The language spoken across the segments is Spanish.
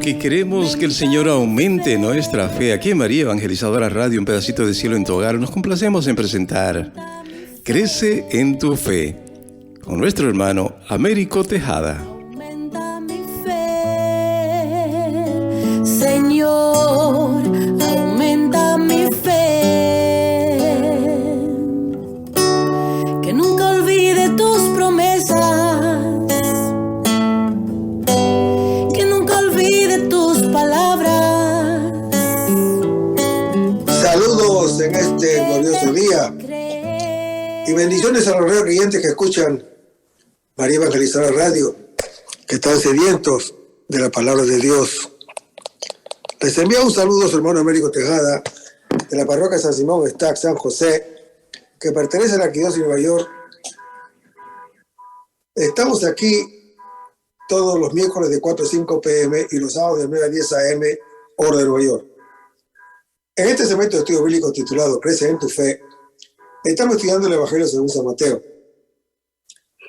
que queremos que el Señor aumente nuestra fe. Aquí en María Evangelizadora Radio, un pedacito de cielo en tu hogar, nos complacemos en presentar Crece en tu fe, con nuestro hermano Américo Tejada. Aumenta mi fe, Señor, aumenta mi fe, que nunca olvide tus promesas, que nunca olvide tus palabras. Saludos en este glorioso día y bendiciones a los creyentes que escuchan María Evangelizadora Radio, que están sedientos de la palabra de Dios. Les envío un saludo a su hermano Américo Tejada, de la parroquia San Simón Estac, San José, que pertenece a la Arquidiócesis de Nueva York. Estamos aquí todos los miércoles de 4 a 5 p.m. y los sábados de 9 a 10 a.m., hora de Nueva York. En este segmento de estudio bíblico titulado Crece en tu fe, estamos estudiando el Evangelio según San Mateo.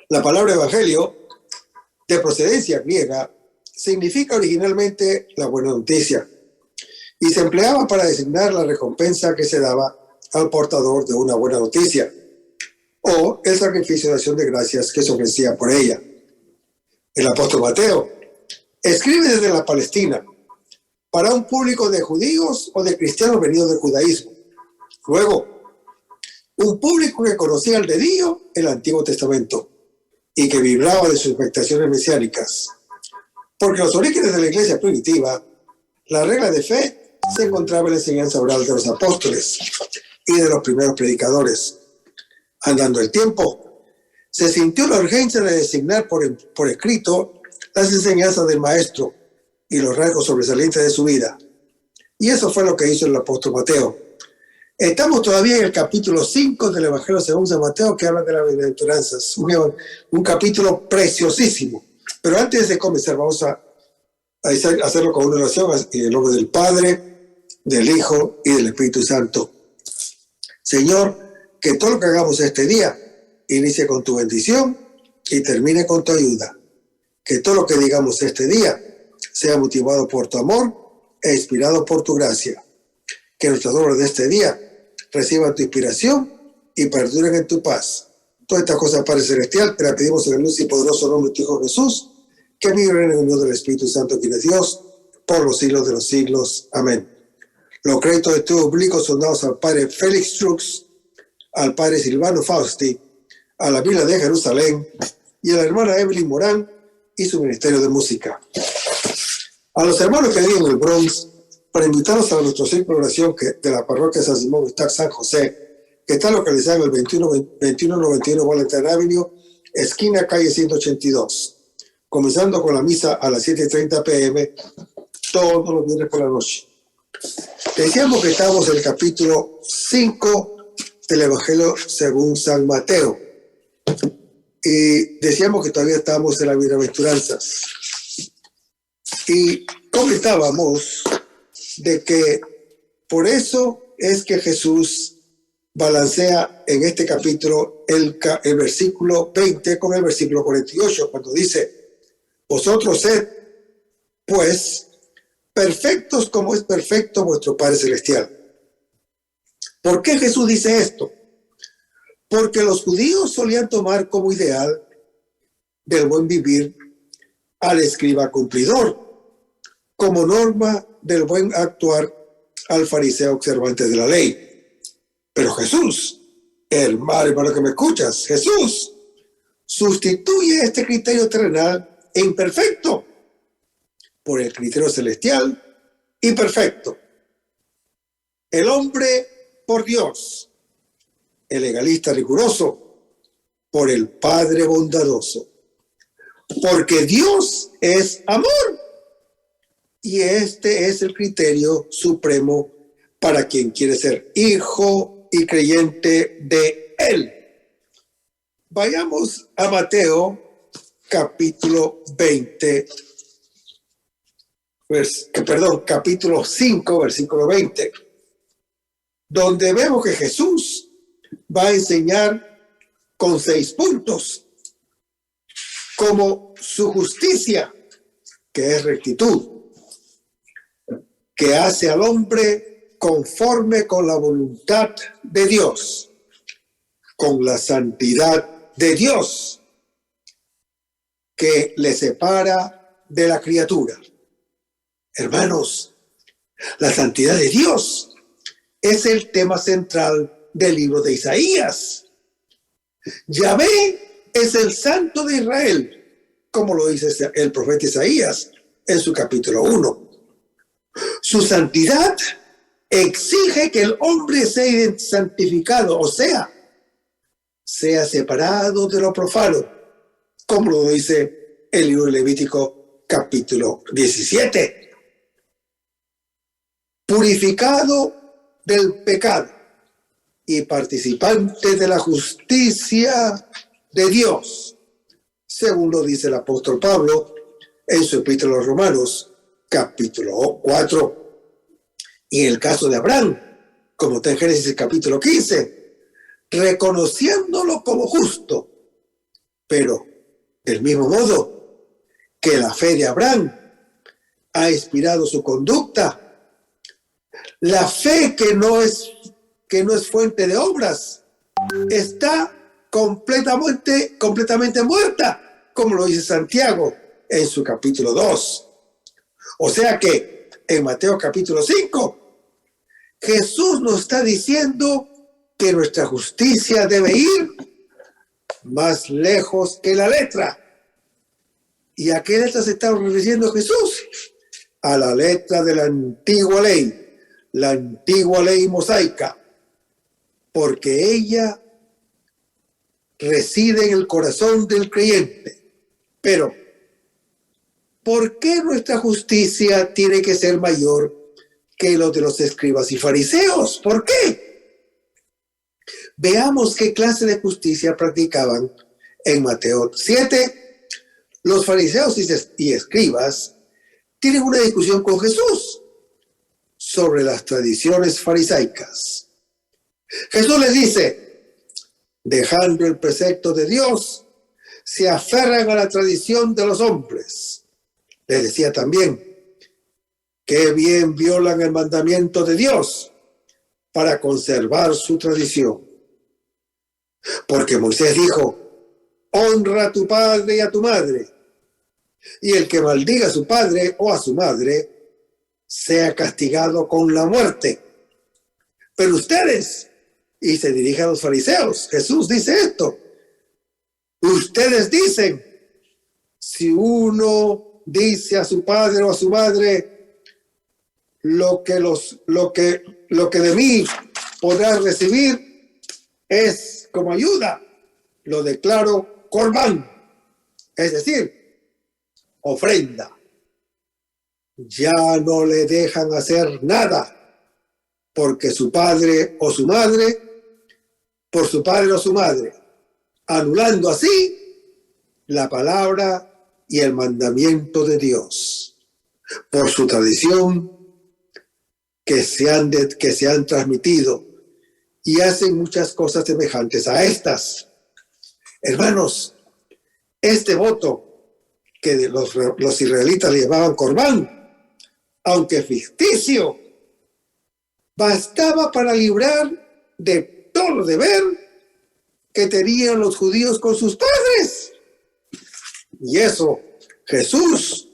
La palabra evangelio, de procedencia griega, significa originalmente la buena noticia y se empleaba para designar la recompensa que se daba al portador de una buena noticia o el sacrificio de acción de gracias que se ofrecía por ella. El apóstol Mateo escribe desde la Palestina para un público de judíos o de cristianos venidos del judaísmo. Luego, un público que conocía al dedillo el Antiguo Testamento y que vibraba de sus expectaciones mesiánicas. Porque los orígenes de la iglesia primitiva, la regla de fe se encontraba en la enseñanza oral de los apóstoles y de los primeros predicadores. Andando el tiempo, se sintió la urgencia de designar por escrito las enseñanzas del maestro y los rasgos sobresalientes de su vida. Y eso fue lo que hizo el apóstol Mateo. Estamos todavía en el capítulo 5 del Evangelio según San Mateo, que habla de las bienaventuranzas. Un capítulo preciosísimo. Pero antes de comenzar, vamos a hacerlo con una oración en el nombre del Padre, del Hijo y del Espíritu Santo. Señor, que todo lo que hagamos este día inicie con tu bendición y termine con tu ayuda. Que todo lo que digamos este día sea motivado por tu amor e inspirado por tu gracia. Que nuestras obras de este día reciban tu inspiración y perduren en tu paz. Todas estas cosas, Padre Celestial, te las pedimos en el luz y poderoso nombre de tu Hijo Jesús, que vive en el unión del Espíritu Santo, quien es Dios, por los siglos de los siglos. Amén. Los créditos de estudio bíblico son dados al Padre Félix Trux, al Padre Silvano Fausti, a la Biblia de Jerusalén y a la hermana Evelyn Morán y su ministerio de música. A los hermanos que viven en el Bronx, para invitarlos a nuestro círculo de oración de la parroquia San Simón Estac, San José, que está localizado en el 2191 Valentine Avenue, esquina calle 182, comenzando con la misa a las 7:30 p.m. todos los viernes por la noche. Decíamos que estamos en el capítulo 5 del Evangelio según San Mateo y decíamos que todavía estamos en las bienaventuranzas y comentábamos de que por eso es que Jesús balancea en este capítulo el versículo 20 con el versículo 48, cuando dice: vosotros sed, pues, perfectos como es perfecto vuestro Padre Celestial. ¿Por qué Jesús dice esto? Porque los judíos solían tomar como ideal del buen vivir al escriba cumplidor, como norma del buen actuar al fariseo observante de la ley. Pero Jesús, hermano que me escuchas, Jesús sustituye este criterio terrenal e imperfecto por el criterio celestial y perfecto. El hombre por Dios, el legalista riguroso por el Padre bondadoso. Porque Dios es amor. Y este es el criterio supremo para quien quiere ser hijo y creyente de Él. Vayamos a Mateo capítulo 5, versículo 20, donde vemos que Jesús va a enseñar con 6 puntos como su justicia, que es rectitud, que hace al hombre conforme con la voluntad de Dios, con la santidad de Dios, que le separa de la criatura. Hermanos, la santidad de Dios es el tema central del libro de Isaías. Yahvé es el santo de Israel, como lo dice el profeta Isaías en su capítulo 1. Su santidad exige que el hombre sea santificado, o sea separado de lo profano, como lo dice el libro de Levítico capítulo 17. Purificado del pecado y participante de la justicia de Dios, según lo dice el apóstol Pablo en su epístola a los Romanos, capítulo 4. Y en el caso de Abraham, como está en Génesis capítulo 15, reconociéndolo como justo, pero del mismo modo que la fe de Abraham ha inspirado su conducta, la fe que no es fuente de obras está completamente muerta, como lo dice Santiago en su capítulo 2. O sea que en Mateo capítulo 5, Jesús nos está diciendo que nuestra justicia debe ir más lejos que la letra. ¿Y a qué letra se está refiriendo Jesús? A la letra de la antigua ley mosaica, porque ella reside en el corazón del creyente. Pero, ¿por qué nuestra justicia tiene que ser mayor que lo de los escribas y fariseos? ¿Por qué? Veamos qué clase de justicia practicaban en Mateo 7. Los fariseos y escribas tienen una discusión con Jesús sobre las tradiciones farisaicas. Jesús les dice, dejando el precepto de Dios, se aferran a la tradición de los hombres. Les decía también, qué bien violan el mandamiento de Dios para conservar su tradición. Porque Moisés dijo, honra a tu padre y a tu madre, y el que maldiga a su padre o a su madre sea castigado con la muerte. Pero ustedes, y se dirige a los fariseos, Jesús dice esto, ustedes dicen, si uno dice a su padre o a su madre, lo que de mí podrás recibir es como ayuda, lo declaro corbán, es decir, ofrenda. Ya no le dejan hacer nada porque su padre o su madre, por su padre o su madre, anulando así la palabra y el mandamiento de Dios, por su tradición que se han transmitido, y hacen muchas cosas semejantes a estas. Hermanos, este voto que los israelitas le llamaban corbán, aunque ficticio, bastaba para librar de todo deber que tenían los judíos con sus padres. Y eso Jesús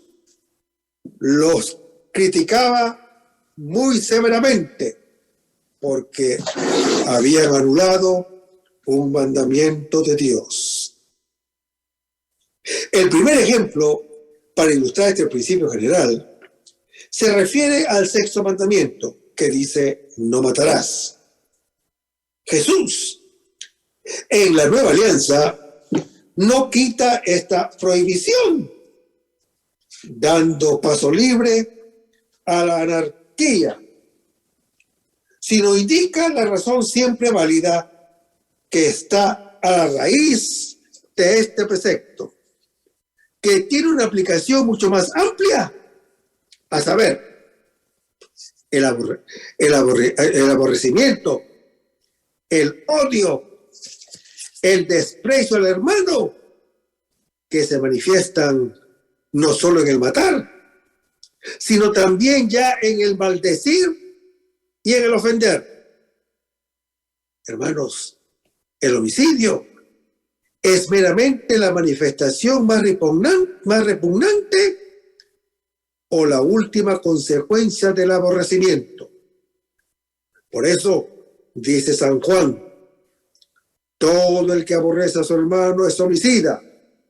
los criticaba muy severamente, porque habían anulado un mandamiento de Dios. El primer ejemplo, para ilustrar este principio general, se refiere al sexto mandamiento, que dice, no matarás. Jesús, en la Nueva Alianza, no quita esta prohibición, dando paso libre a la anarquía, sino indica la razón siempre válida que está a la raíz de este precepto, que tiene una aplicación mucho más amplia, a saber, el aborrecimiento, el odio, el desprecio al hermano, que se manifiestan no solo en el matar, sino también ya en el maldecir y en el ofender. Hermanos, el homicidio es meramente la manifestación más repugnante o la última consecuencia del aborrecimiento. Por eso dice San Juan: todo el que aborrece a su hermano es homicida,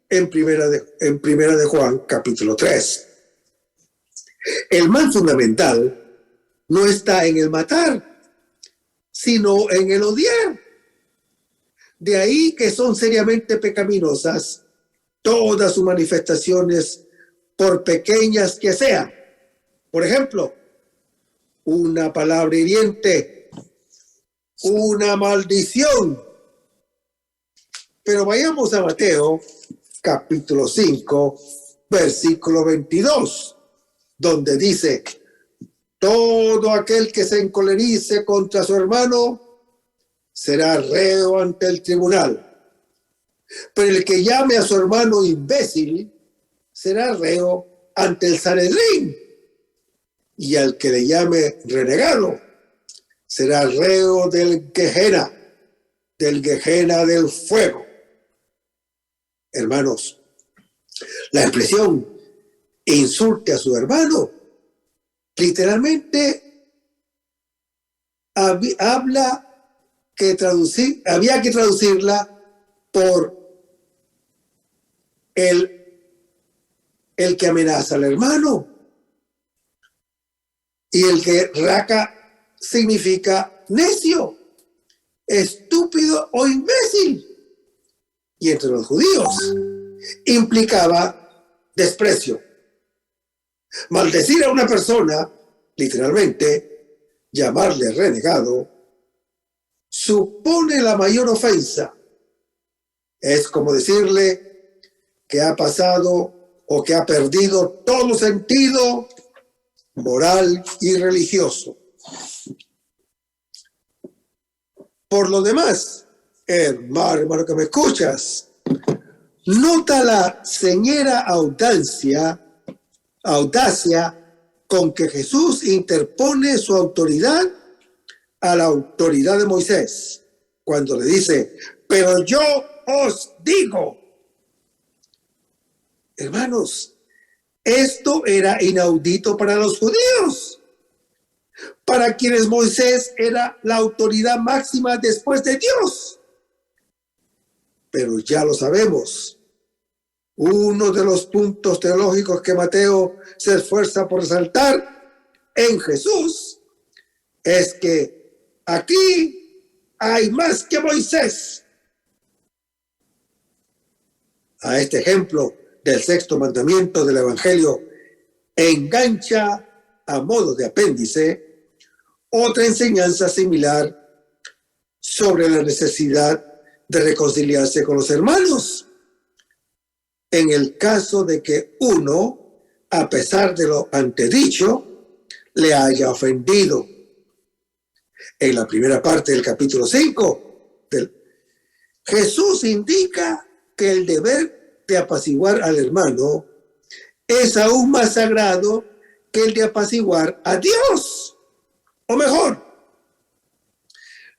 en primera de Juan, capítulo 3. El mal fundamental no está en el matar, sino en el odiar. De ahí que son seriamente pecaminosas todas sus manifestaciones, por pequeñas que sean. Por ejemplo, una palabra hiriente, una maldición. Pero vayamos a Mateo, capítulo 5, versículo 22, donde dice: todo aquel que se encolerice contra su hermano será reo ante el tribunal. Pero el que llame a su hermano imbécil será reo ante el Sanedrín. Y al que le llame renegado será reo del Gehenna del fuego. Hermanos, la expresión insulte a su hermano literalmente había que traducirla por el que amenaza al hermano. Y el que raca significa necio, estúpido o imbécil. Y entre los judíos implicaba desprecio. Maldecir a una persona, literalmente, llamarle renegado, supone la mayor ofensa. Es como decirle que ha pasado o que ha perdido todo sentido moral y religioso. Por lo demás, hermano que me escuchas, nota la señera audacia con que Jesús interpone su autoridad a la autoridad de Moisés, cuando le dice: pero yo os digo. Hermanos, esto era inaudito para los judíos, para quienes Moisés era la autoridad máxima después de Dios. Pero ya lo sabemos, uno de los puntos teológicos que Mateo se esfuerza por resaltar en Jesús es que aquí hay más que Moisés. A este ejemplo del sexto mandamiento del Evangelio engancha a modo de apéndice otra enseñanza similar sobre la necesidad de reconciliarse con los hermanos en el caso de que uno, a pesar de lo antedicho, le haya ofendido. En la primera parte del capítulo 5, Jesús indica que el deber de apaciguar al hermano es aún más sagrado que el de apaciguar a Dios. O mejor,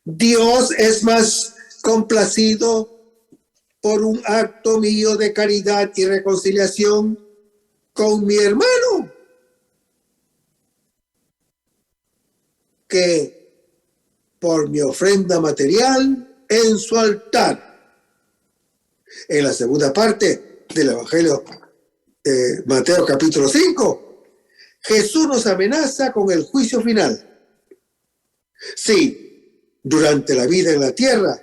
Dios es más complacido por un acto mío de caridad y reconciliación con mi hermano que por mi ofrenda material en su altar. En la segunda parte del Evangelio de Mateo capítulo 5, Jesús nos amenaza con el juicio final. Si durante la vida en la tierra,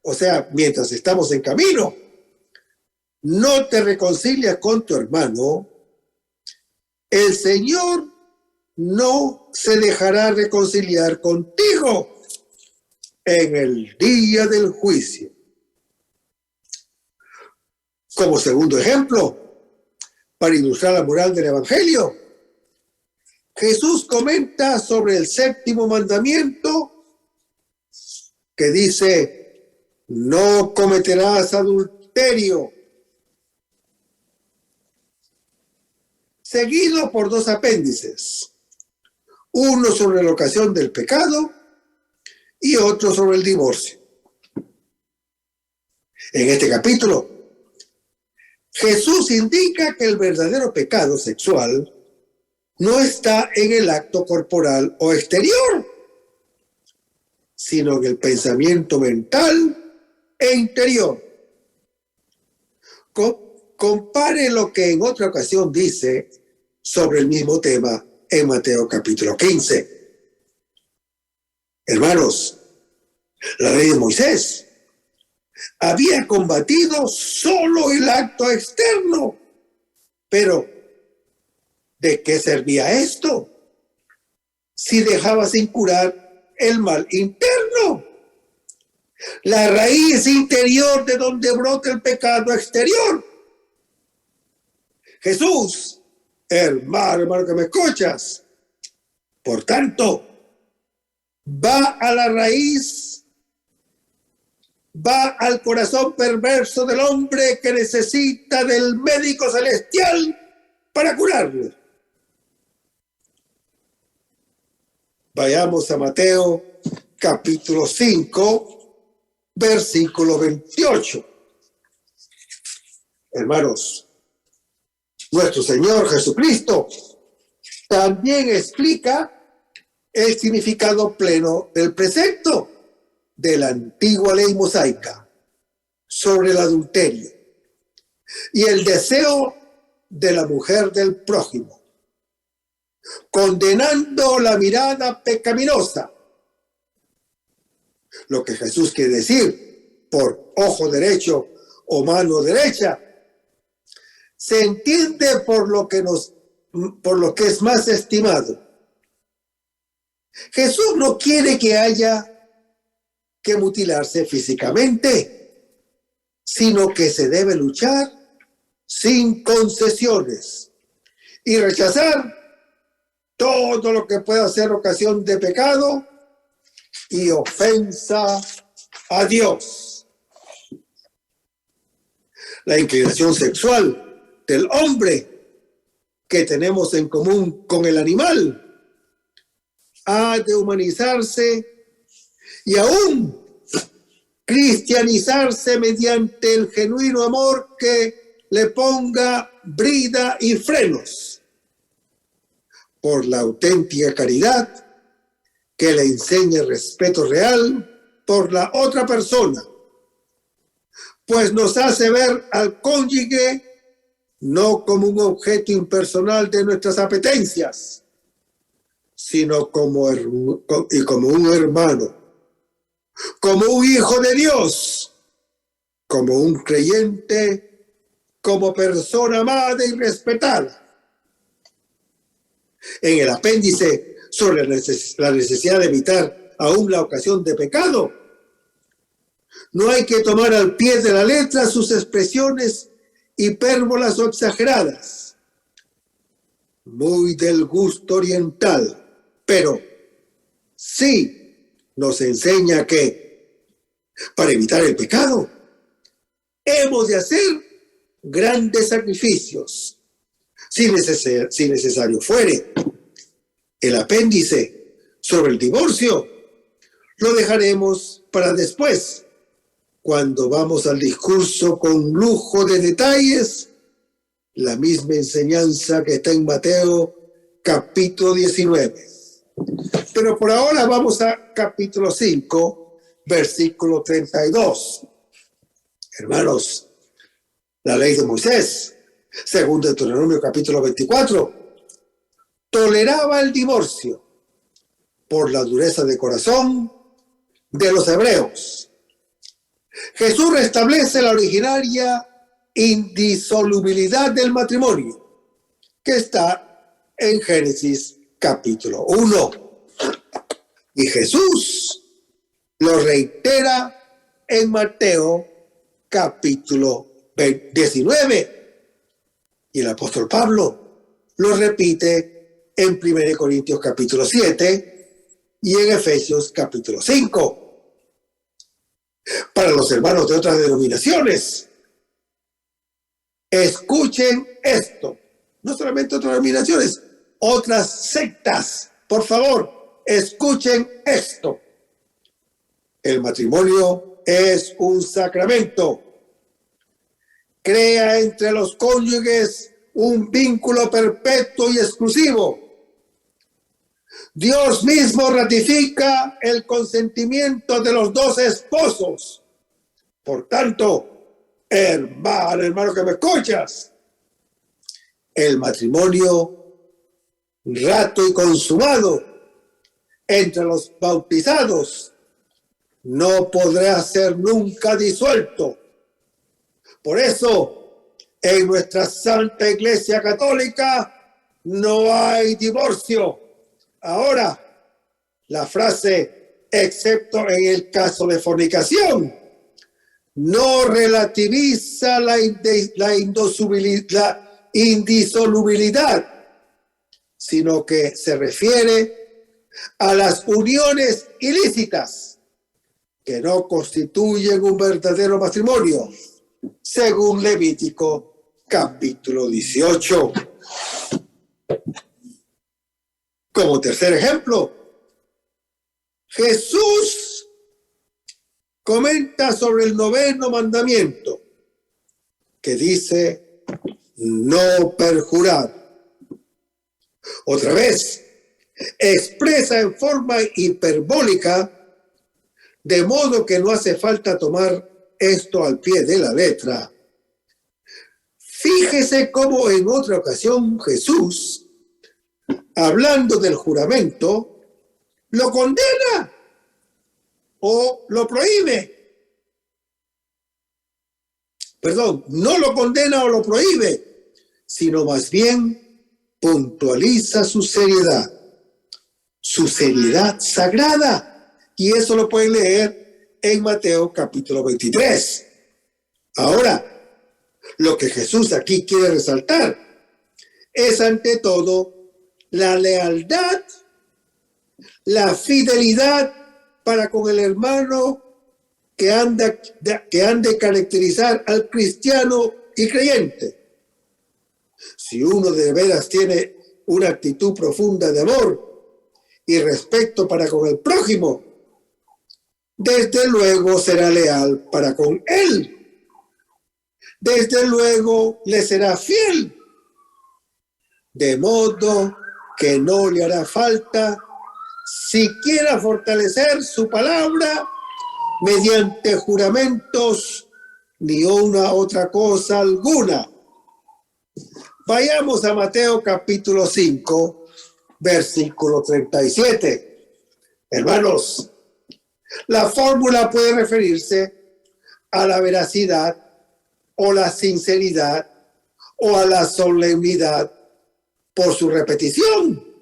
o sea, mientras estamos en camino, no te reconcilias con tu hermano, el Señor no se dejará reconciliar contigo en el día del juicio. Como segundo ejemplo, para ilustrar la moral del Evangelio, Jesús comenta sobre el séptimo mandamiento que dice: no cometerás adulterio. seguido por dos apéndices, uno sobre la ocasión del pecado y otro sobre el divorcio. En este capítulo, Jesús indica que el verdadero pecado sexual no está en el acto corporal o exterior, sino en el pensamiento mental e interior. Compare lo que en otra ocasión dice sobre el mismo tema en Mateo capítulo 15. Hermanos, la ley de Moisés había combatido solo el acto externo, pero ¿de qué servía esto si dejaba sin curar el mal interno? La raíz interior de donde brota el pecado exterior. Jesús, hermano que me escuchas, por tanto, va a la raíz, va al corazón perverso del hombre que necesita del médico celestial para curarlo. Vayamos a Mateo capítulo 5, versículo 28. Hermanos, nuestro Señor Jesucristo también explica el significado pleno del precepto de la antigua ley mosaica sobre el adulterio y el deseo de la mujer del prójimo, condenando la mirada pecaminosa. Lo que Jesús quiere decir por ojo derecho o mano derecha se entiende por lo que es más estimado. Jesús no quiere que haya que mutilarse físicamente, sino que se debe luchar sin concesiones y rechazar todo lo que pueda ser ocasión de pecado y ofensa a Dios. La inclinación sexual del hombre que tenemos en común con el animal ha de humanizarse y aún cristianizarse mediante el genuino amor que le ponga brida y frenos, por la auténtica caridad que le enseñe respeto real por la otra persona, pues nos hace ver al cónyuge no como un objeto impersonal de nuestras apetencias, sino como un hermano, como un hijo de Dios, como un creyente, como persona amada y respetada. En el apéndice sobre la necesidad de evitar aún la ocasión de pecado, no hay que tomar al pie de la letra sus expresiones hipérbolas o exageradas, muy del gusto oriental, pero sí nos enseña que para evitar el pecado hemos de hacer grandes sacrificios, si necesario fuere. El apéndice sobre el divorcio lo dejaremos para después, cuando vamos al discurso con lujo de detalles, la misma enseñanza que está en Mateo capítulo 19. Pero por ahora vamos a capítulo 5, versículo 32. Hermanos, la ley de Moisés, según Deuteronomio capítulo 24, toleraba el divorcio por la dureza de corazón de los hebreos. Jesús restablece la originaria indisolubilidad del matrimonio, que está en Génesis capítulo 1. Y Jesús lo reitera en Mateo capítulo 19. Y el apóstol Pablo lo repite en 1 Corintios capítulo 7 y en Efesios capítulo 5. Para los hermanos de otras denominaciones, escuchen esto. no solamente otras denominaciones, otras sectas. Por favor, escuchen esto. El matrimonio es un sacramento. Crea entre los cónyuges un vínculo perpetuo y exclusivo. Dios mismo ratifica el consentimiento de los dos esposos. Por tanto, hermano que me escuchas, el matrimonio rato y consumado entre los bautizados no podrá ser nunca disuelto. Por eso, en nuestra Santa Iglesia Católica no hay divorcio. Ahora, la frase, excepto en el caso de fornicación, no relativiza la indisolubilidad, sino que se refiere a las uniones ilícitas que no constituyen un verdadero matrimonio, según Levítico capítulo 18. Como tercer ejemplo, Jesús comenta sobre el 9º mandamiento, que dice no perjurar. Otra vez, expresa en forma hiperbólica, de modo que no hace falta tomar esto al pie de la letra. Fíjese cómo en otra ocasión Jesús, hablando del juramento, lo condena o lo prohíbe. Perdón, no lo condena o lo prohíbe, sino más bien puntualiza su seriedad sagrada. Y eso lo pueden leer en Mateo capítulo 23. Ahora, lo que Jesús aquí quiere resaltar es ante todo la lealtad, la fidelidad para con el hermano que han de caracterizar al cristiano y creyente. Si uno de veras tiene una actitud profunda de amor y respeto para con el prójimo, desde luego será leal para con él. Desde luego le será fiel. De modo que no le hará falta siquiera fortalecer su palabra mediante juramentos ni una otra cosa alguna. Vayamos a Mateo capítulo 5, versículo 37. Hermanos, la fórmula puede referirse a la veracidad o la sinceridad o a la solemnidad por su repetición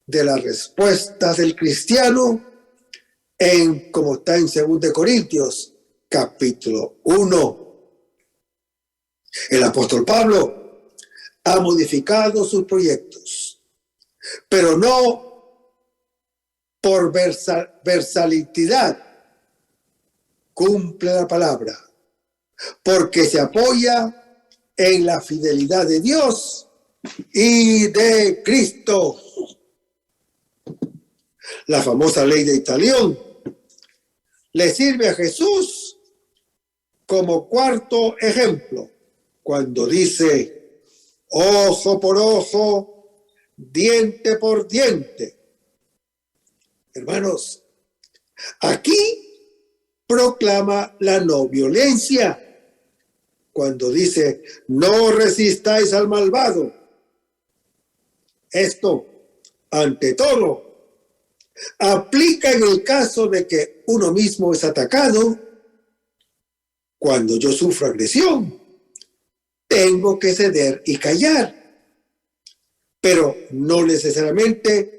de las respuestas del cristiano como está en 2 Corintios capítulo 1. El apóstol Pablo ha modificado sus proyectos, pero no por versatilidad. Cumple la palabra, porque se apoya en la fidelidad de Dios y de Cristo. La famosa ley de Italión le sirve a Jesús como cuarto ejemplo cuando dice ojo por ojo, diente por diente. Hermanos, aquí proclama la no violencia cuando dice no resistáis al malvado. Esto, ante todo, aplica en el caso de que uno mismo es atacado. Cuando yo sufro agresión, tengo que ceder y callar, pero no necesariamente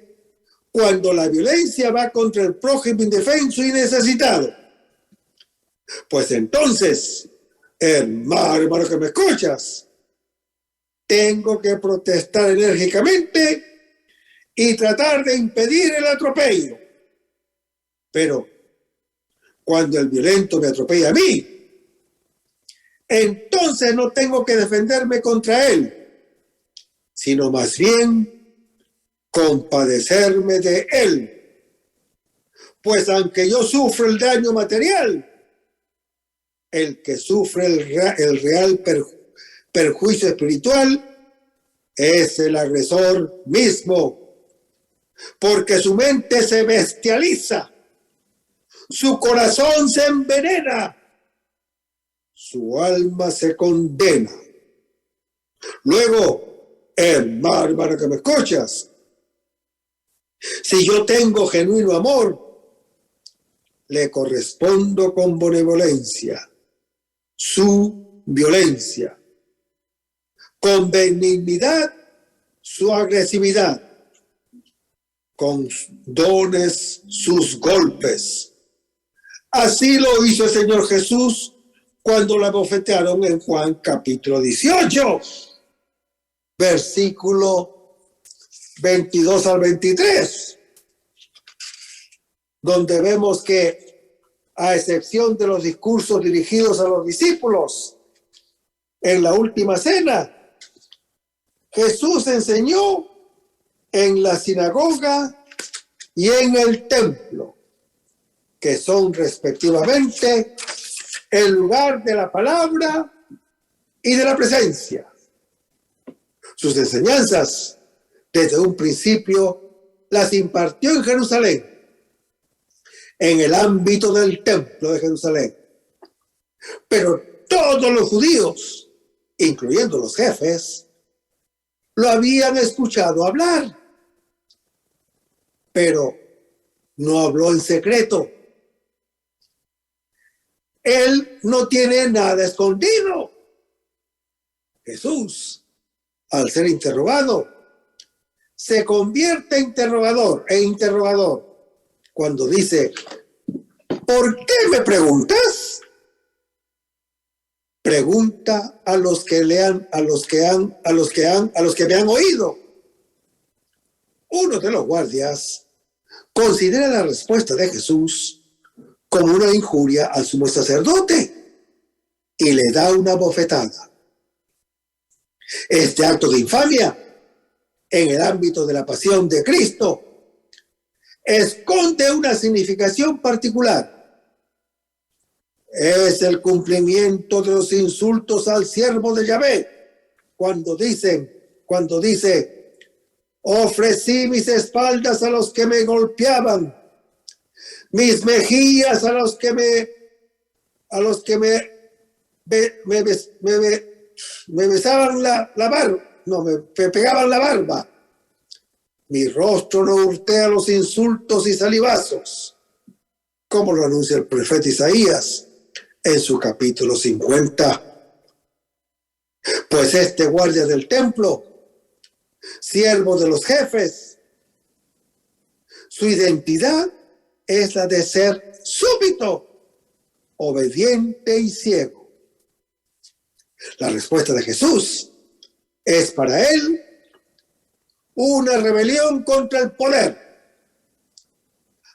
cuando la violencia va contra el prójimo indefenso y necesitado. Pues entonces, hermano que me escuchas, tengo que protestar enérgicamente y tratar de impedir el atropello. Pero cuando el violento me atropella a mí, entonces no tengo que defenderme contra él, sino más bien compadecerme de él. Pues aunque yo sufro el daño material, el que sufre el real perjuicio espiritual es el agresor mismo, porque su mente se bestializa, su corazón se envenena, su alma se condena. Luego, hermano que me escuchas, si yo tengo genuino amor, le correspondo con benevolencia su violencia, con benignidad su agresividad, con dones sus golpes. Así lo hizo el Señor Jesús cuando la bofetearon en Juan capítulo 18, versículo 22 al 23, donde vemos que, a excepción de los discursos dirigidos a los discípulos en la última cena, Jesús enseñó en la sinagoga y en el templo, que son respectivamente el lugar de la palabra y de la presencia. Sus enseñanzas, desde un principio, las impartió en Jerusalén, en el ámbito del templo de Jerusalén. Pero todos los judíos, incluyendo los jefes, lo habían escuchado hablar, pero no habló en secreto. Él no tiene nada escondido. Jesús, al ser interrogado, se convierte en interrogador cuando dice: ¿por qué me preguntas? Pregunta a los que me han oído. Uno de los guardias considera la respuesta de Jesús como una injuria al sumo sacerdote y le da una bofetada. Este acto de infamia en el ámbito de la pasión de Cristo esconde una significación particular. Es el cumplimiento de los insultos al siervo de Yahvé, cuando dice: ofrecí mis espaldas a los que me golpeaban, mis mejillas a los que me besaban la barba, no, me pegaban la barba. Mi rostro no hurté a los insultos y salivazos, como lo anuncia el profeta Isaías en su capítulo 50. Pues este guardia del templo, siervo de los jefes, su identidad es la de ser súbito, obediente y ciego. La respuesta de Jesús es para él una rebelión contra el poder.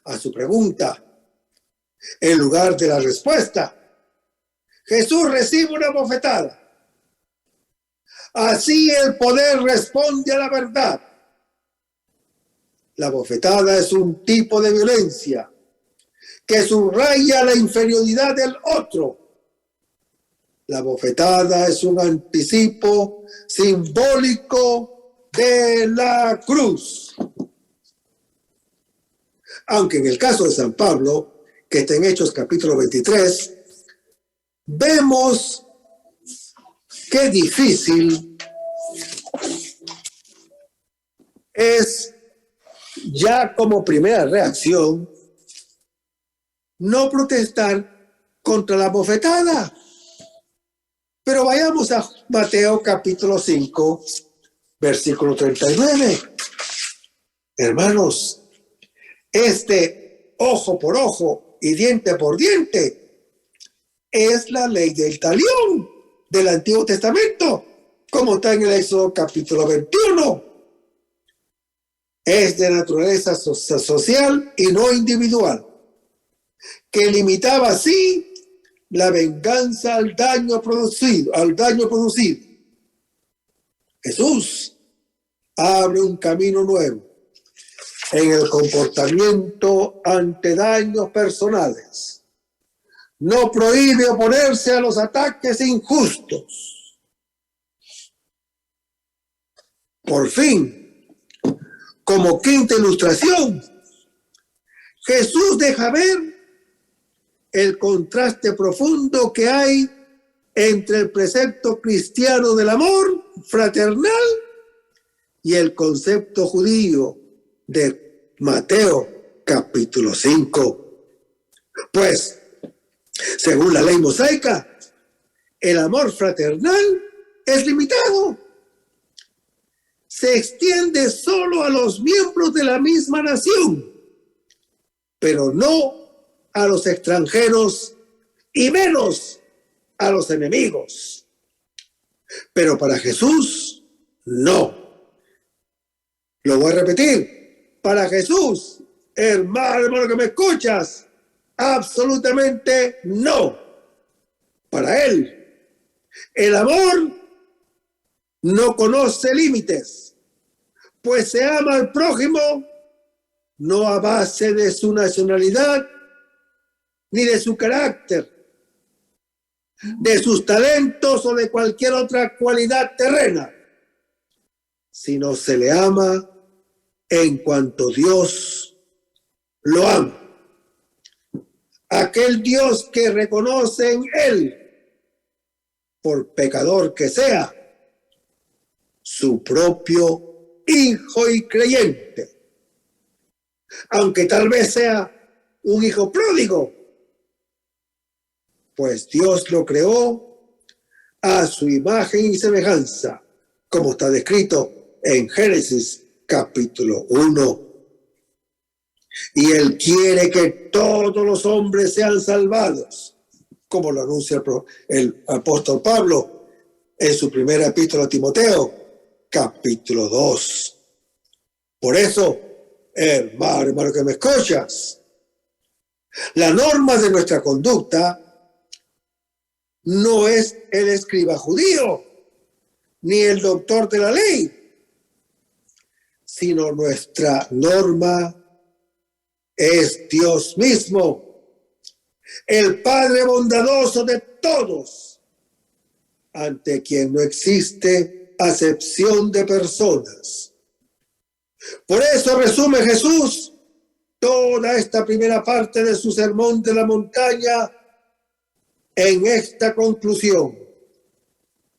A su pregunta, en lugar de la respuesta, Jesús recibe una bofetada. Así el poder responde a la verdad. La bofetada es un tipo de violencia que subraya la inferioridad del otro. La bofetada es un anticipo simbólico de la cruz. Aunque en el caso de San Pablo, que está en Hechos capítulo 23, vemos qué difícil es, ya como primera reacción, no protestar contra la bofetada. Pero vayamos a Mateo capítulo 5, versículo 39. Hermanos, este ojo por ojo y diente por diente es la ley del talión del Antiguo Testamento, como está en el Éxodo capítulo 21. Es de naturaleza social y no individual, que limitaba así la venganza al daño producido. Jesús abre un camino nuevo en el comportamiento ante daños personales. No prohíbe oponerse a los ataques injustos. Por fin, como quinta ilustración, Jesús deja ver el contraste profundo que hay entre el precepto cristiano del amor fraternal y el concepto judío de Mateo capítulo 5. Pues, según la ley mosaica, el amor fraternal es limitado. Se extiende solo a los miembros de la misma nación, pero no a los extranjeros y menos a los enemigos. Pero para Jesús, no. Lo voy a repetir. Para Jesús, hermano que me escuchas, absolutamente no. Para Él, el amor no conoce límites, pues se ama al prójimo no a base de su nacionalidad ni de su carácter, de sus talentos o de cualquier otra cualidad terrena, sino se le ama en cuanto Dios lo ama. Aquel Dios que reconoce en Él, por pecador que sea, su propio hijo y creyente. Aunque tal vez sea un hijo pródigo, pues Dios lo creó a su imagen y semejanza, como está descrito en Génesis capítulo 1. Y Él quiere que todos los hombres sean salvados, como lo anuncia el apóstol Pablo en su primera epístola a Timoteo, capítulo 2. Por eso, hermano que me escuchas, la norma de nuestra conducta no es el escriba judío ni el doctor de la ley, sino nuestra norma es Dios mismo, el Padre bondadoso de todos, ante quien no existe acepción de personas. Por eso resume Jesús toda esta primera parte de su sermón de la montaña en esta conclusión,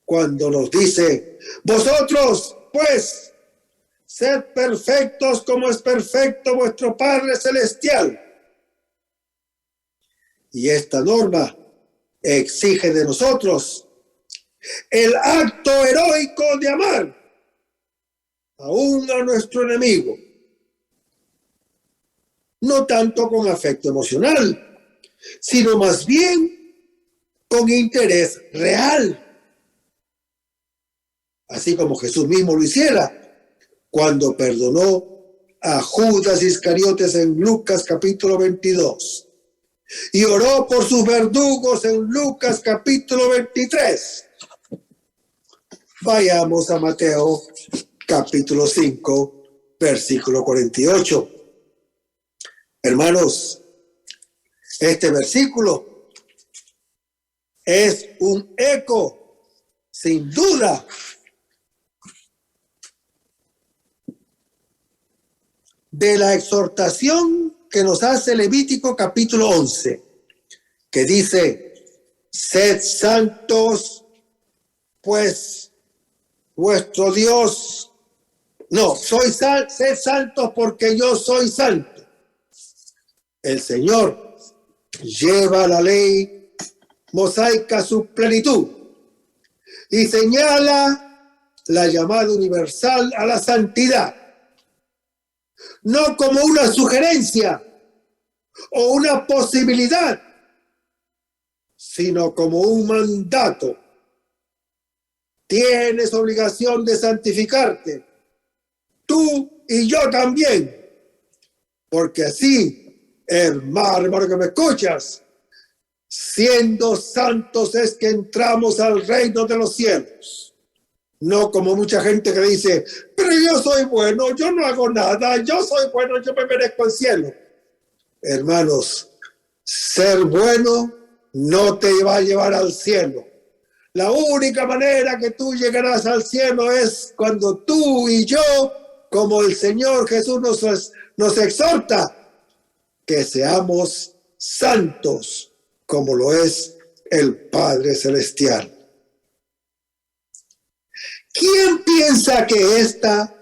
cuando nos dice: vosotros, pues, sed perfectos como es perfecto vuestro Padre Celestial. Y esta norma exige de nosotros el acto heroico de amar aún a nuestro enemigo, no tanto con afecto emocional, sino más bien con interés real, así como Jesús mismo lo hiciera cuando perdonó a Judas Iscariotes en Lucas capítulo 22 y oró por sus verdugos en Lucas capítulo 23. Vayamos a Mateo capítulo 5, versículo 48. Hermanos, este versículo es un eco, sin duda, de la exhortación que nos hace Levítico capítulo 11, que dice: sed santos, pues vuestro Dios, sed santos porque yo soy santo. El Señor lleva la ley mosaica a su plenitud y señala la llamada universal a la santidad, no como una sugerencia o una posibilidad, sino como un mandato. Tienes obligación de santificarte, tú y yo también, porque así, hermano que me escuchas, siendo santos es que entramos al reino de los cielos. No como mucha gente que dice, pero yo soy bueno, yo no hago nada, yo soy bueno, yo me merezco el cielo. Hermanos, ser bueno no te va a llevar al cielo. La única manera que tú llegarás al cielo es cuando tú y yo, como el Señor Jesús nos exhorta, que seamos santos como lo es el Padre Celestial. ¿Quién piensa que esta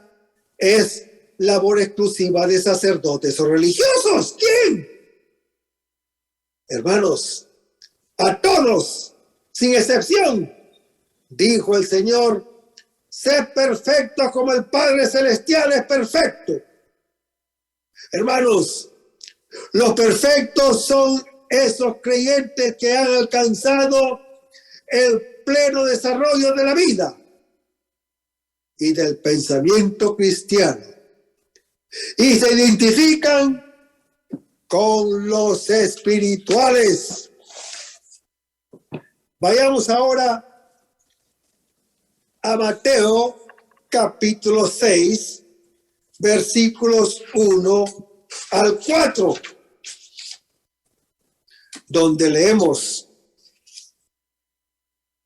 es labor exclusiva de sacerdotes o religiosos? ¿Quién? Hermanos, a todos, sin excepción, dijo el Señor, sé perfecto como el Padre Celestial es perfecto. Hermanos, los perfectos son esos creyentes que han alcanzado el pleno desarrollo de la vida y del pensamiento cristiano y se identifican con los espirituales. Vayamos ahora a Mateo capítulo 6, versículos 1 al 4, donde leemos: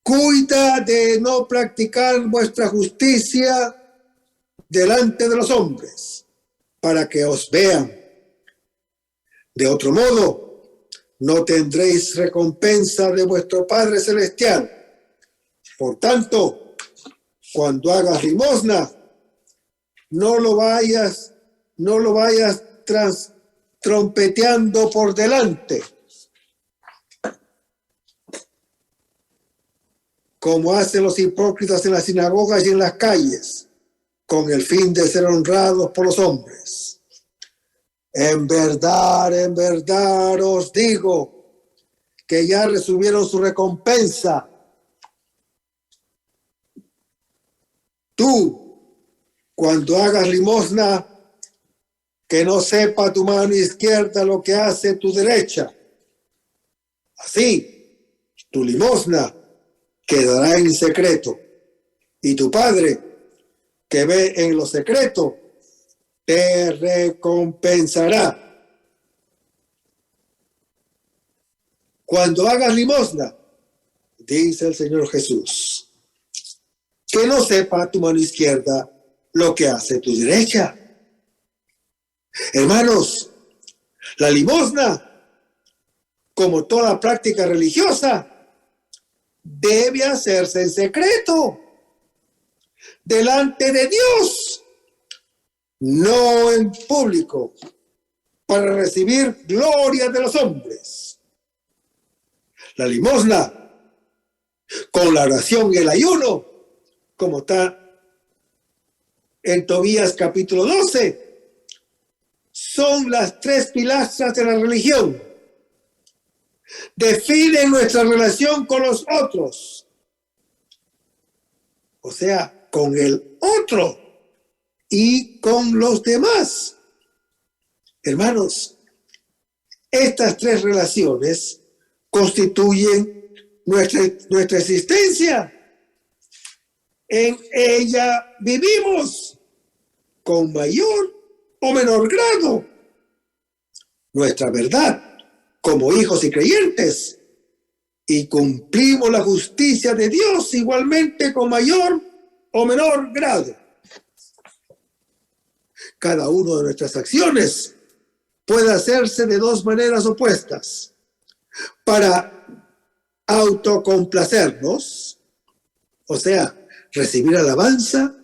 cuida de no practicar vuestra justicia delante de los hombres, para que os vean. De otro modo, no tendréis recompensa de vuestro Padre Celestial. Por tanto, cuando hagas limosna, no lo vayas trompeteando por delante, como hacen los hipócritas en las sinagogas y en las calles, con el fin de ser honrados por los hombres. En verdad os digo que ya recibieron su recompensa. Tú, cuando hagas limosna, que no sepa tu mano izquierda lo que hace tu derecha. Así, tu limosna quedará en secreto, y tu Padre, que ve en lo secreto, te recompensará. Cuando hagas limosna, dice el Señor Jesús, que no sepa tu mano izquierda lo que hace tu derecha. Hermanos, la limosna, como toda práctica religiosa, debe hacerse en secreto, delante de Dios, no en público, para recibir gloria de los hombres. La limosna, con la oración y el ayuno, como está en Tobías capítulo 12, son las tres pilastras de la religión. Definen nuestra relación con los otros, o sea, con el otro y con los demás. Hermanos, estas tres relaciones constituyen nuestra existencia. En ella vivimos con mayor o menor grado nuestra verdad como hijos y creyentes, y cumplimos la justicia de Dios igualmente con mayor o menor grado. Cada una de nuestras acciones puede hacerse de dos maneras opuestas: para autocomplacernos, o sea, recibir alabanza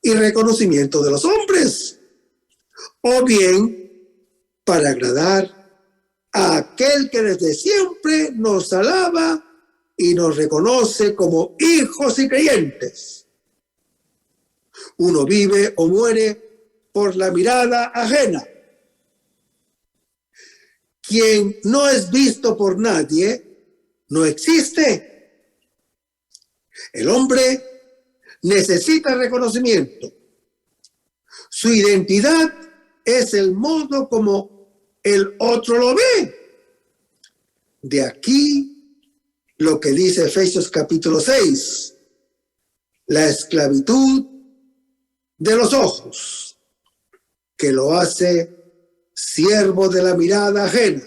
y reconocimiento de los hombres, o bien para agradar a aquel que desde siempre nos alaba y nos reconoce como hijos y creyentes. Uno vive o muere por la mirada ajena. Quien no es visto por nadie, no existe. El hombre necesita reconocimiento. Su identidad es el modo como el otro lo ve. De aquí lo que dice Efesios capítulo 6. la esclavitud de los ojos, que lo hace siervo de la mirada ajena,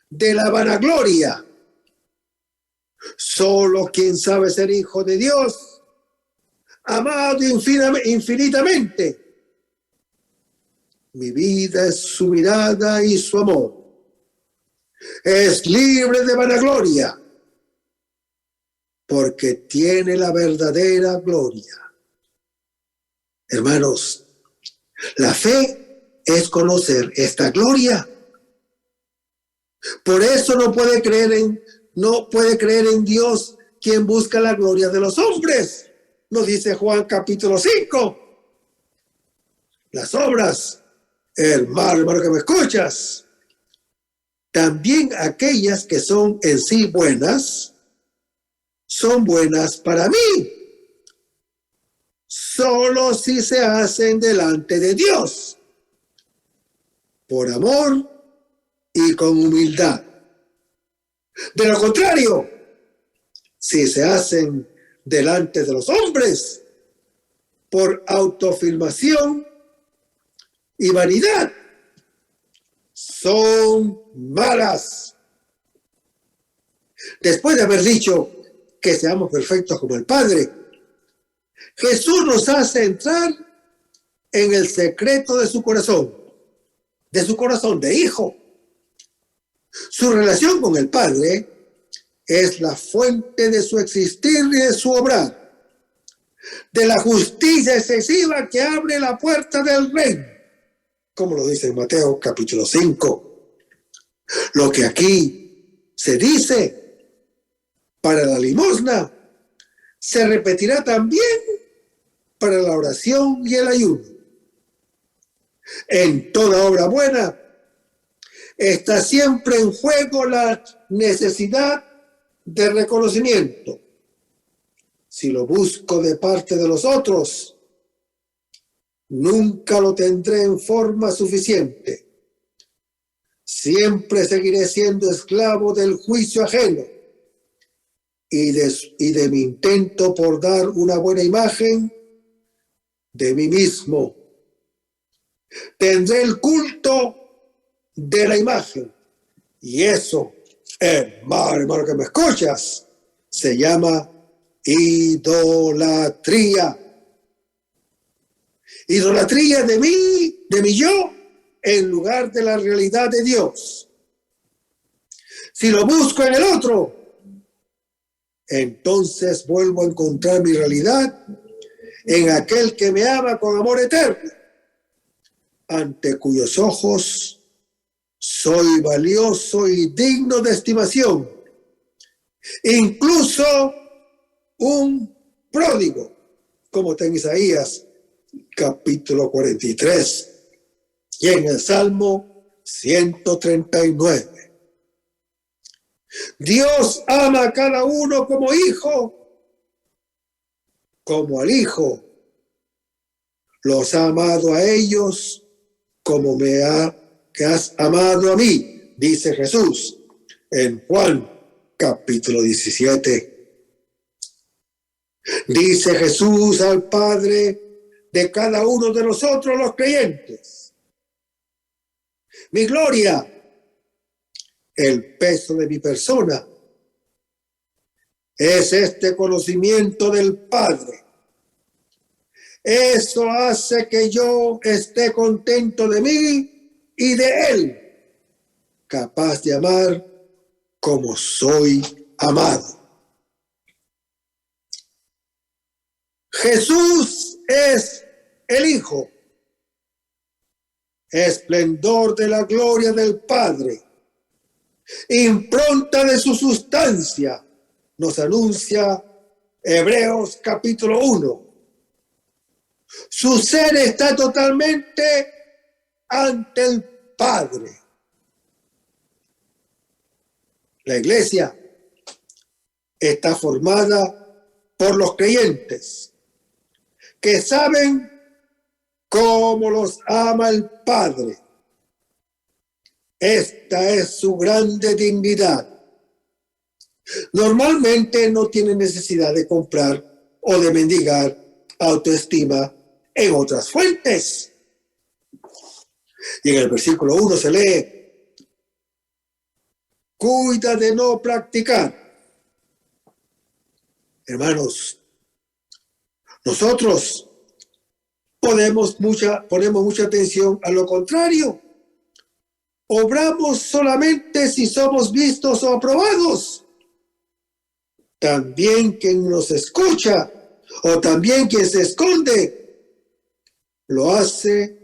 de la vanagloria. Solo quien sabe ser hijo de Dios, amado infinitamente, mi vida es su mirada y su amor. Es libre de vanagloria, porque tiene la verdadera gloria. Hermanos, la fe es conocer esta gloria. Por eso no puede creer en Dios quien busca la gloria de los hombres. Nos dice Juan capítulo 5. Las obras, hermano que me escuchas, también aquellas que son en sí buenas, son buenas para mí, solo si se hacen delante de Dios, por amor y con humildad. De lo contrario, si se hacen delante de los hombres, por autoafirmación y vanidad, son malas. Después de haber dicho que seamos perfectos como el Padre, Jesús nos hace entrar en el secreto de su corazón de hijo. Su relación con el Padre es la fuente de su existir y de su obrar, de la justicia excesiva que abre la puerta del reino, como lo dice en Mateo capítulo 5. Lo que aquí se dice para la limosna se repetirá también para la oración y el ayuno. En toda obra buena está siempre en juego la necesidad de reconocimiento. Si lo busco de parte de los otros, nunca lo tendré en forma suficiente. Siempre seguiré siendo esclavo del juicio ajeno y de mi intento por dar una buena imagen de mí mismo. Tendré el culto de la imagen, y eso, hermano que me escuchas, se llama idolatría. Idolatría de mí, de mi yo, en lugar de la realidad de Dios. Si lo busco en el otro, entonces vuelvo a encontrar mi realidad en aquel que me ama con amor eterno, ante cuyos ojos soy valioso y digno de estimación, incluso un pródigo, como está en Isaías capítulo 43 y en el Salmo 139. Dios ama a cada uno como hijo, como al hijo. Los ha amado a ellos como que has amado a mí, dice Jesús en Juan capítulo 17. Dice Jesús al Padre de cada uno de nosotros los creyentes: mi gloria, el peso de mi persona, es este conocimiento del Padre. Eso hace que yo esté contento de mí y de Él, capaz de amar como soy amado. Jesús es el Hijo, esplendor de la gloria del Padre, impronta de su sustancia, nos anuncia Hebreos capítulo 1. Su ser está totalmente ante el Padre. La iglesia está formada por los creyentes que saben cómo los ama el Padre. Esta es su grande dignidad. Normalmente no tienen necesidad de comprar o de mendigar autoestima en otras fuentes. Y en el versículo 1 se lee: cuida de no practicar. Hermanos, nosotros ponemos mucha atención a lo contrario. Obramos solamente si somos vistos o aprobados. También quien nos escucha o también quien se esconde lo hace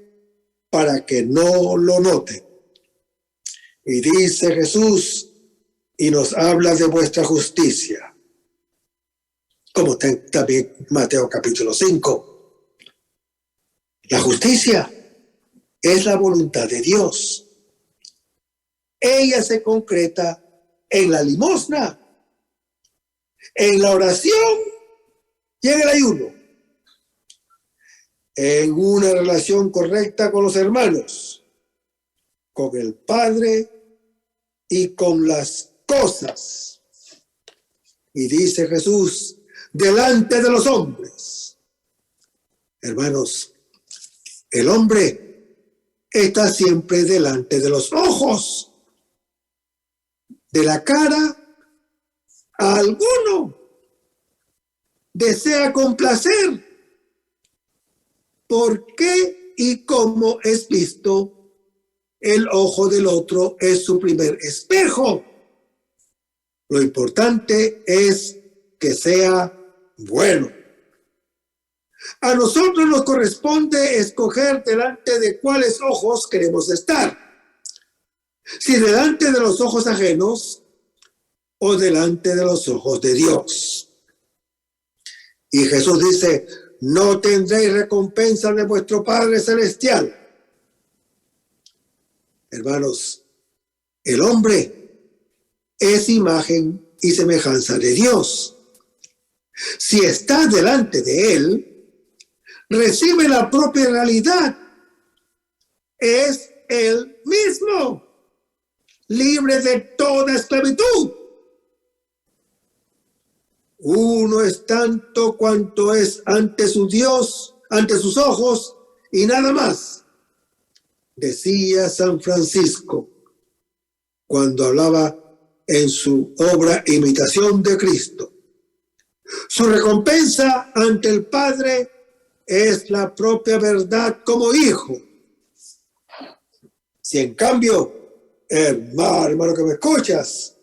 para que no lo note. Y dice Jesús, y nos habla de vuestra justicia, como también Mateo capítulo 5. La justicia es la voluntad de Dios. Ella se concreta en la limosna, en la oración y en el ayuno, en una relación correcta con los hermanos, con el Padre y con las cosas. Y dice Jesús, delante de los hombres. Hermanos, el hombre está siempre delante de los ojos. De la cara a alguno desea complacer. ¿Por qué y cómo es visto? El ojo del otro es su primer espejo. Lo importante es que sea bueno. A nosotros nos corresponde escoger delante de cuáles ojos queremos estar. Si delante de los ojos ajenos o delante de los ojos de Dios. Y Jesús dice, no tendréis recompensa de vuestro Padre Celestial. Hermanos, el hombre es imagen y semejanza de Dios. Si está delante de Él, recibe la propia realidad. Es Él mismo, libre de toda esclavitud. Uno es tanto cuanto es ante su Dios, ante sus ojos, y nada más. Decía San Francisco cuando hablaba en su obra Imitación de Cristo. Su recompensa ante el Padre es la propia verdad como hijo. Si en cambio, hermano que me escuchas,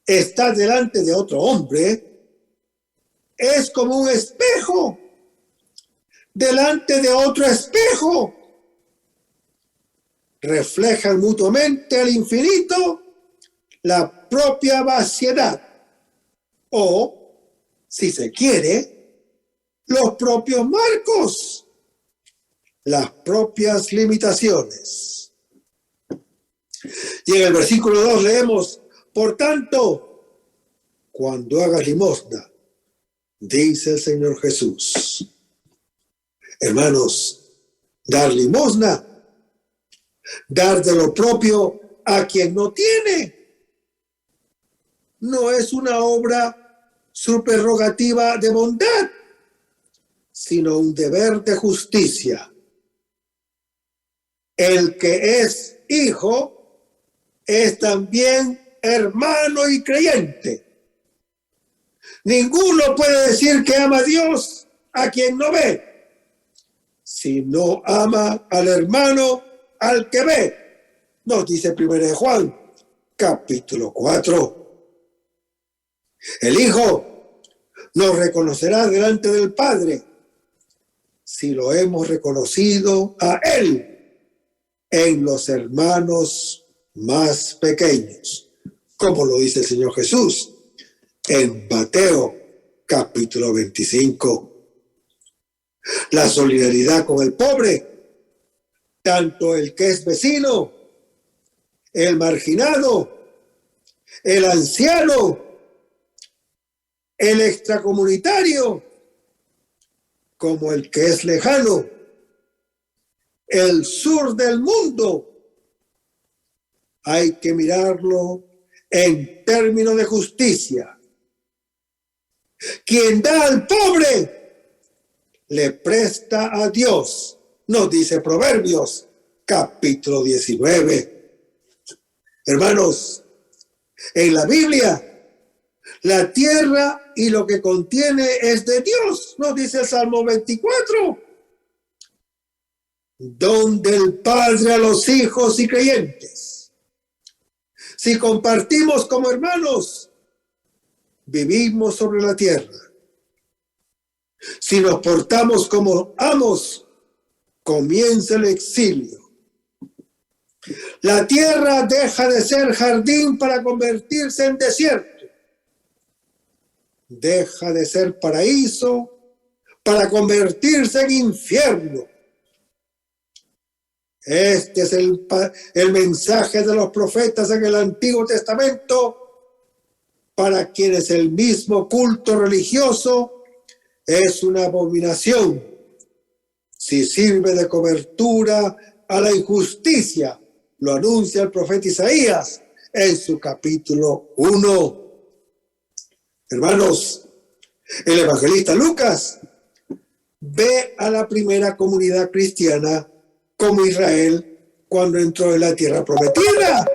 estás delante de otro hombre, es como un espejo delante de otro espejo. Reflejan mutuamente al infinito la propia vaciedad o, si se quiere, los propios marcos, las propias limitaciones. Y en el versículo 2 leemos, por tanto, cuando hagas limosna, dice el Señor Jesús. Hermanos, dar limosna, dar de lo propio a quien no tiene, no es una obra su prerrogativa de bondad, sino un deber de justicia. El que es hijo es también hermano y creyente. Ninguno puede decir que ama a Dios a quien no ve, si no ama al hermano al que ve. Nos dice 1 Juan, capítulo 4. El Hijo nos reconocerá delante del Padre si lo hemos reconocido a Él en los hermanos más pequeños, como lo dice el Señor Jesús en Mateo capítulo 25. La solidaridad con el pobre, tanto el que es vecino, el marginado, el anciano, el extracomunitario, como el que es lejano, el sur del mundo. Hay que mirarlo en términos de justicia. Quien da al pobre, le presta a Dios. Nos dice Proverbios, capítulo 19. Hermanos, en la Biblia, la tierra y lo que contiene es de Dios. Nos dice el Salmo 24. Don del Padre a los hijos y creyentes. Si compartimos como hermanos, vivimos sobre la tierra. Si nos portamos como amos, comienza el exilio. La tierra deja de ser jardín para convertirse en desierto. Deja de ser paraíso para convertirse en infierno. Este es el mensaje de los profetas en el Antiguo Testamento, para quienes el mismo culto religioso es una abominación si sirve de cobertura a la injusticia. Lo anuncia el profeta Isaías en su capítulo 1. Hermanos, el evangelista Lucas ve a la primera comunidad cristiana como Israel cuando entró en la tierra prometida.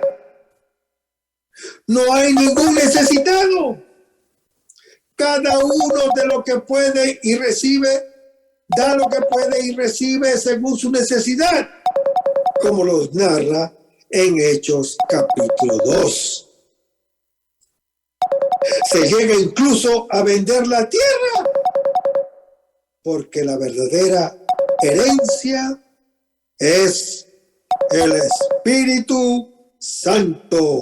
No hay ningún necesitado. Cada uno de lo que puede y recibe, da lo que puede y recibe según su necesidad, como los narra en Hechos capítulo 2. Se llega incluso a vender la tierra, porque la verdadera herencia es el Espíritu Santo.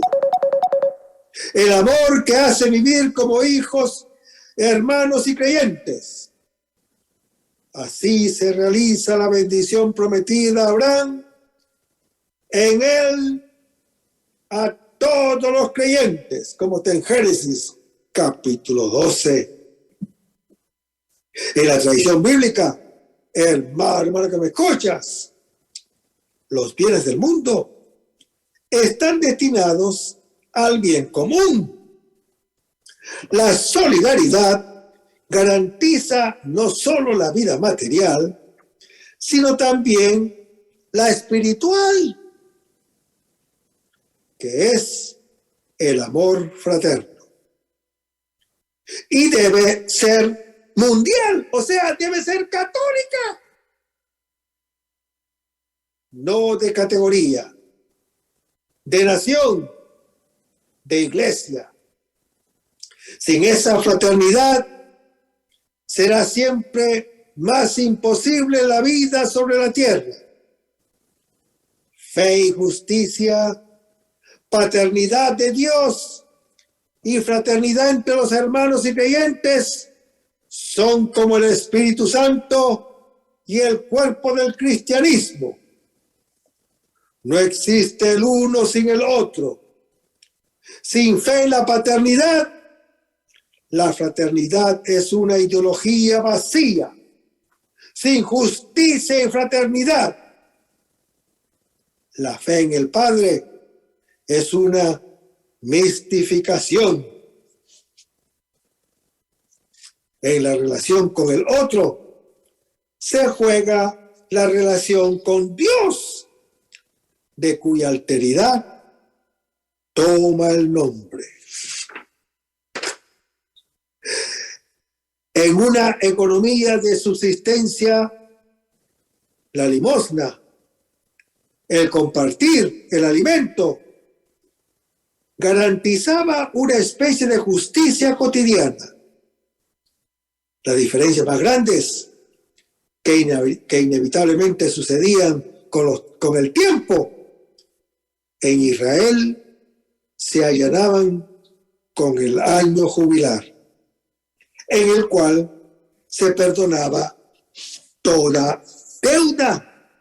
El amor que hace vivir como hijos, hermanos y creyentes. Así se realiza la bendición prometida a Abraham. En él a todos los creyentes, como está en Génesis capítulo 12. En la tradición bíblica, hermano que me escuchas, los bienes del mundo están destinados al bien común. La solidaridad garantiza no solo la vida material, sino también la espiritual, que es el amor fraterno. Y debe ser mundial, o sea, debe ser católica. No de categoría, de nación, de iglesia. Sin esa fraternidad será siempre más imposible la vida sobre la tierra. Fe y justicia, paternidad de Dios y fraternidad entre los hermanos y creyentes son como el Espíritu Santo y el cuerpo del cristianismo. No existe el uno sin el otro. Sin fe en la paternidad, la fraternidad es una ideología vacía. Sin justicia y fraternidad, la fe en el Padre es una mistificación. En la relación con el otro se juega la relación con Dios, de cuya alteridad toma el nombre. En una economía de subsistencia, la limosna, el compartir el alimento, garantizaba una especie de justicia cotidiana. Las diferencias más grandes que inevitablemente sucedían con el tiempo en Israel se allanaban con el año jubilar, en el cual se perdonaba toda deuda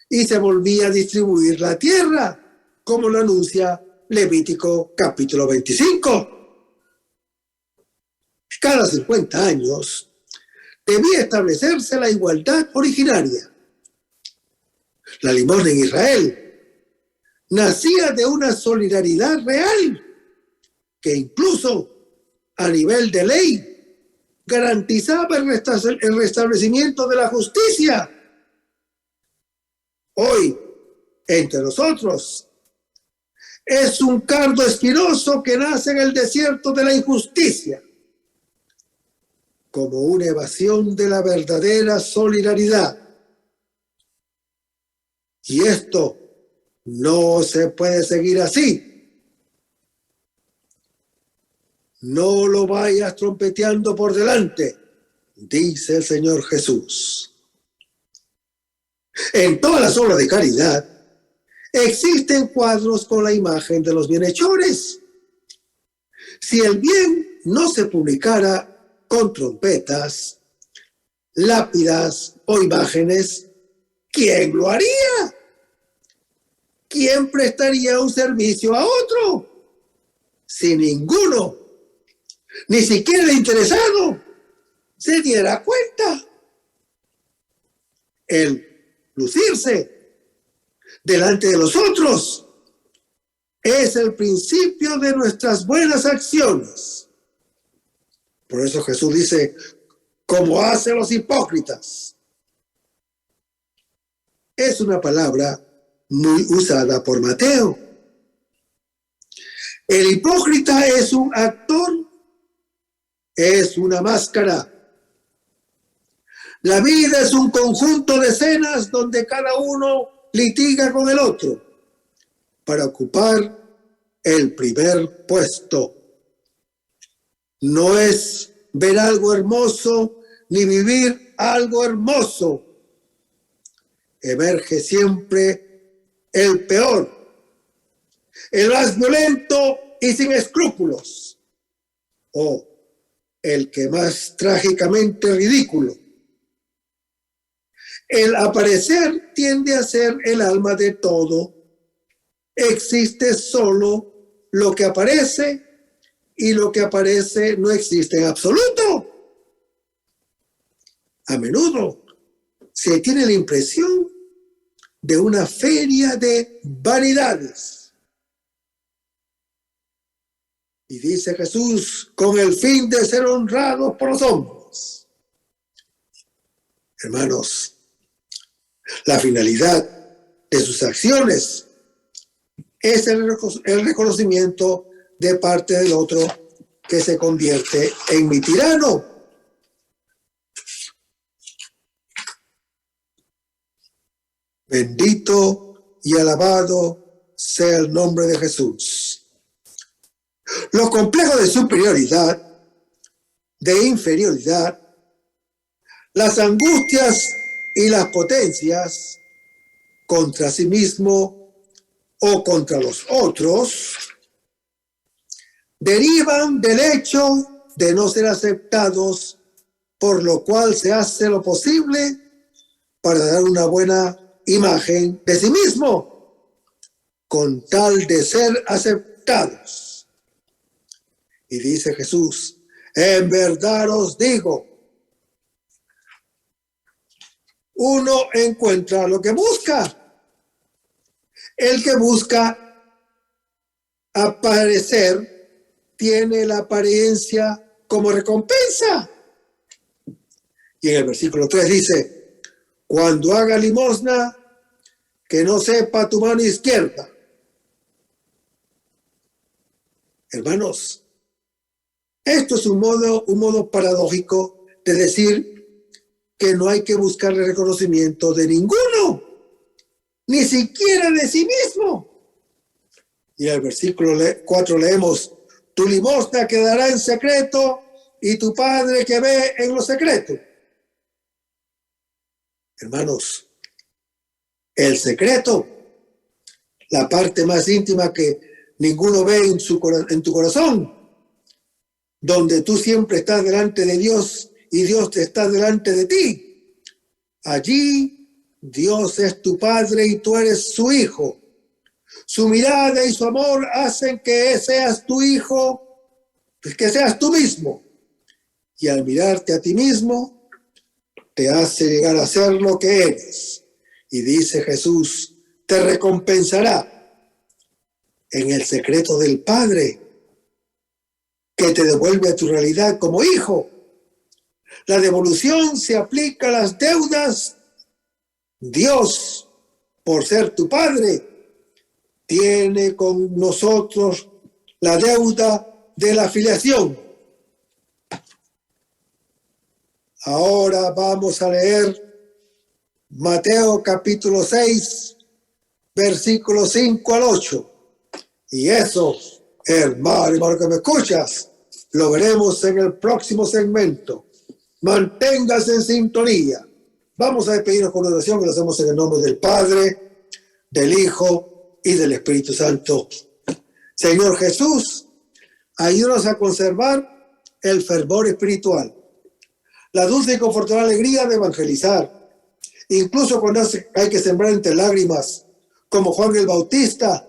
y se volvía a distribuir la tierra, como lo anuncia Levítico capítulo 25. Cada 50 años debía establecerse la igualdad originaria. La limosna en Israel nacía de una solidaridad real que incluso a nivel de ley garantizaba el restablecimiento de la justicia. Hoy, entre nosotros, es un cardo espinoso que nace en el desierto de la injusticia, como una evasión de la verdadera solidaridad. Y esto no se puede seguir así. No lo vayas trompeteando por delante, dice el Señor Jesús. En todas las obras de caridad existen cuadros con la imagen de los bienhechores. Si el bien no se publicara con trompetas, lápidas o imágenes, ¿quién lo haría? ¿Quién prestaría un servicio a otro? Si ninguno, ni siquiera el interesado, se diera cuenta. El lucirse delante de los otros es el principio de nuestras buenas acciones. Por eso Jesús dice, como hacen los hipócritas. Es una palabra muy usada por Mateo. El hipócrita es un actor, es una máscara. La vida es un conjunto de escenas donde cada uno litiga con el otro para ocupar el primer puesto. No es ver algo hermoso ni vivir algo hermoso. Emerge siempre el peor, el más violento y sin escrúpulos, o el que más trágicamente ridículo. El aparecer tiende a ser el alma de todo. Existe solo lo que aparece y lo que aparece no existe en absoluto. A menudo se tiene la impresión de una feria de vanidades. Y dice Jesús, con el fin de ser honrados por los hombres. Hermanos, la finalidad de sus acciones es el reconocimiento de parte del otro que se convierte en mi tirano. Bendito y alabado sea el nombre de Jesús. Los complejos de superioridad, de inferioridad, las angustias y las potencias contra sí mismo o contra los otros derivan del hecho de no ser aceptados, por lo cual se hace lo posible para dar una buena imagen de sí mismo, con tal de ser aceptados. Y dice Jesús, en verdad os digo, uno encuentra lo que busca. El que busca aparecer tiene la apariencia como recompensa. Y en el versículo 3 dice, cuando haga limosna, que no sepa tu mano izquierda. Hermanos, esto es un modo paradójico de decir que no hay que buscarle reconocimiento de ninguno, ni siquiera de sí mismo. Y en el versículo 4 leemos, tu limosna quedará en secreto y tu Padre que ve en lo secreto. Hermanos, el secreto, la parte más íntima que ninguno ve en tu corazón, donde tú siempre estás delante de Dios y Dios te está delante de ti. Allí Dios es tu Padre y tú eres su Hijo. Su mirada y su amor hacen que seas tu hijo, que seas tú mismo. Y al mirarte a ti mismo, te hace llegar a ser lo que eres. Y dice Jesús, te recompensará en el secreto del Padre, que te devuelve a tu realidad como hijo. La devolución se aplica a las deudas. Dios, por ser tu Padre, tiene con nosotros la deuda de la filiación. Ahora vamos a leer Mateo capítulo 6, versículos 5 al 8. Y eso, hermano que me escuchas, lo veremos en el próximo segmento. Manténgase en sintonía. Vamos a despedirnos con una oración que lo hacemos en el nombre del Padre, del Hijo y del Espíritu Santo. Señor Jesús, ayúdanos a conservar el fervor espiritual, la dulce y confortable alegría de evangelizar, incluso cuando hay que sembrar entre lágrimas, como Juan el Bautista,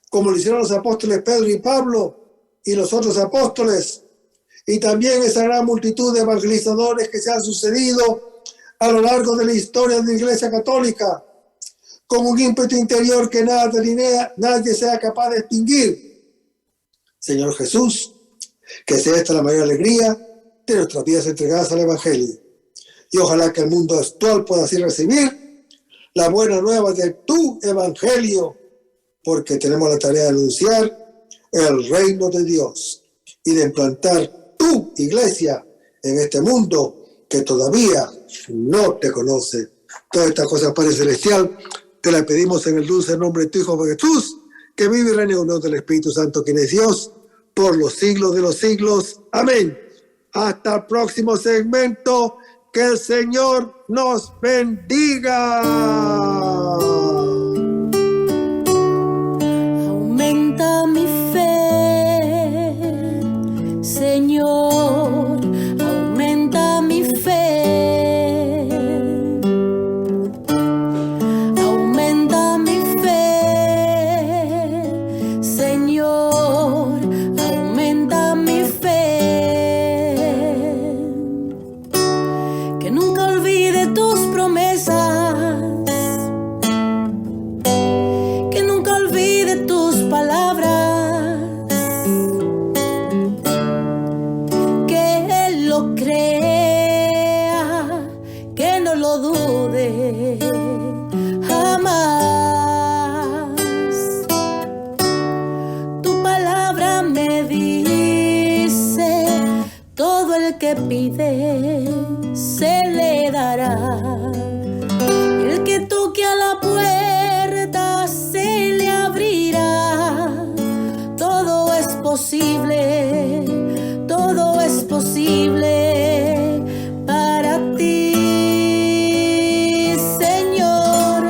como lo hicieron los apóstoles Pedro y Pablo y los otros apóstoles, y también esa gran multitud de evangelizadores que se han sucedido a lo largo de la historia de la Iglesia Católica, con un ímpetu interior que nadie sea capaz de extinguir. Señor Jesús, que sea esta la mayor alegría de nuestras vidas entregadas al Evangelio. Y ojalá que el mundo actual pueda así recibir la buena nueva de tu Evangelio, porque tenemos la tarea de anunciar el reino de Dios y de implantar tu iglesia en este mundo que todavía no te conoce. Todas estas cosas, Padre Celestial, te las pedimos en el dulce nombre de tu Hijo Jesús, que vive y reina en unión del Espíritu Santo, quien es Dios, por los siglos de los siglos. Amén. Hasta el próximo segmento. Que el Señor nos bendiga. Aumenta mi fe, Señor, aumenta mi fe. Aumenta mi fe, Señor, aumenta mi fe. Que nunca olvide tus promesas, que nunca olvide tus palabras, que Él lo crea, que no lo dude jamás. Tu palabra me dice, todo el que pide se le dará. El que toque a la puerta se le abrirá. Todo es posible para ti, Señor.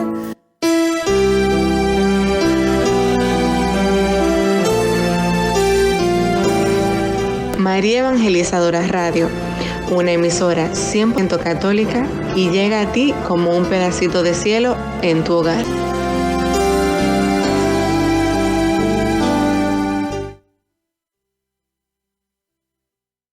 María Evangelizadora Radio, una emisora 100% católica y llega a ti como un pedacito de cielo en tu hogar.